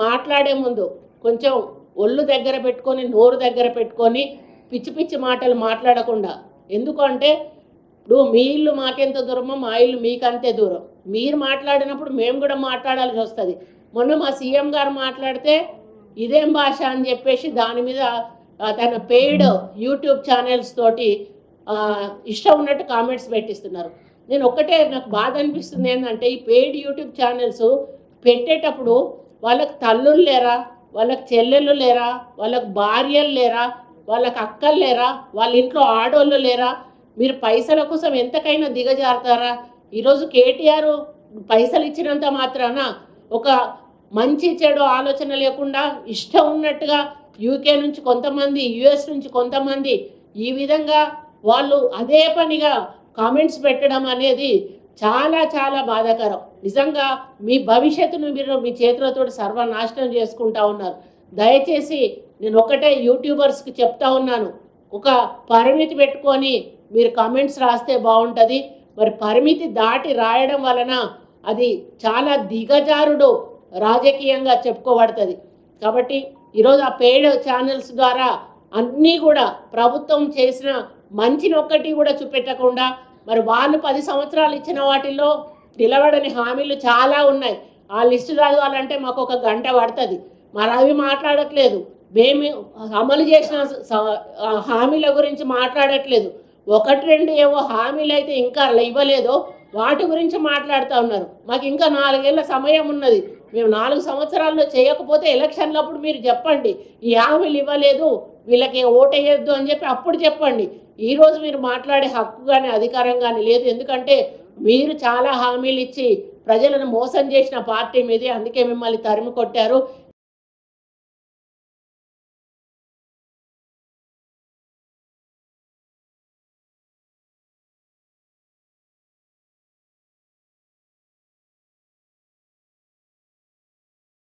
మాట్లాడే ముందు కొంచెం ఒళ్ళు దగ్గర పెట్టుకొని నోరు దగ్గర పెట్టుకొని పిచ్చి పిచ్చి మాటలు మాట్లాడకుండా. ఎందుకంటే ఇప్పుడు మీ ఇల్లు మాకెంత దూరమో మా ఇల్లు మీకంతే దూరం. మీరు మాట్లాడినప్పుడు మేము కూడా మాట్లాడాల్సి వస్తుంది. మొన్న మా సీఎం గారు మాట్లాడితే ఇదేం భాష అని చెప్పేసి దాని మీద తన పెయిడ్ యూట్యూబ్ ఛానల్స్ తోటి ఇష్టం ఉన్నట్టు కామెంట్స్ పెట్టిస్తున్నారు. నేను ఒక్కటే నాకు బాధ అనిపిస్తుంది ఏంటంటే ఈ పెయిడ్ యూట్యూబ్ ఛానల్స్ పెట్టేటప్పుడు వాళ్ళకి తల్లులు లేరా, వాళ్ళకి చెల్లెళ్ళు లేరా, వాళ్ళకి భార్యలు లేరా, వాళ్ళకి అక్కలు లేరా, వాళ్ళ ఇంట్లో ఆడోళ్ళు లేరా? మీరు పైసల కోసం ఎంతకైనా దిగజారుతారా? ఈరోజు కేటీఆర్ పైసలు ఇచ్చినంత మాత్రాన ఒక మంచి చెడు ఆలోచన లేకుండా ఇష్టం ఉన్నట్టుగా యూకే నుంచి కొంతమంది, యుఎస్ నుంచి కొంతమంది ఈ విధంగా వాళ్ళు అదే పనిగా కామెంట్స్ పెట్టడం అనేది చాలా చాలా బాధాకరం. నిజంగా మీ భవిష్యత్తును మీరు మీ చేతులతో సర్వనాశనం చేసుకుంటా ఉన్నారు. దయచేసి నేను ఒకటే యూట్యూబర్స్కి చెప్తా ఉన్నాను, ఒక పరిమితి పెట్టుకొని మీరు కామెంట్స్ రాస్తే బాగుంటుంది. మరి పరిమితి దాటి రాయడం వలన అది చాలా దిగజారుడు రాజకీయంగా చెప్పుకోబడుతుంది. కాబట్టి ఈరోజు ఆ పెయిడ్ ఛానల్స్ ద్వారా అన్నీ కూడా ప్రభుత్వం చేసిన మంచిని ఒక్కటి కూడా చూపెట్టకుండా మరి వాళ్ళు 10 సంవత్సరాలు ఇచ్చిన వాటిల్లో నిలబడని హామీలు చాలా ఉన్నాయి. ఆ లిస్టు చదవాలంటే మాకు ఒక గంట పడుతుంది. మరి అవి మాట్లాడట్లేదు. మేము అమలు చేసిన హామీల గురించి మాట్లాడట్లేదు. 1-2 ఏవో హామీలు అయితే ఇంకా ఇవ్వలేదో వాటి గురించి మాట్లాడుతూ ఉన్నారు. మాకు ఇంకా 4 ఏళ్ళ సమయం ఉన్నది. మేము 4 సంవత్సరాల్లో చేయకపోతే ఎలక్షన్లప్పుడు మీరు చెప్పండి ఈ హామీలు ఇవ్వలేదు, వీళ్ళకి ఓటేయొద్దు అని చెప్పి అప్పుడు చెప్పండి. ఈరోజు మీరు మాట్లాడే హక్కు కానీ అధికారం కానీ లేదు. ఎందుకంటే మీరు చాలా హామీలు ఇచ్చి ప్రజలను మోసం చేసిన పార్టీ మీదే, అందుకే మిమ్మల్ని తరిమి కొట్టారు.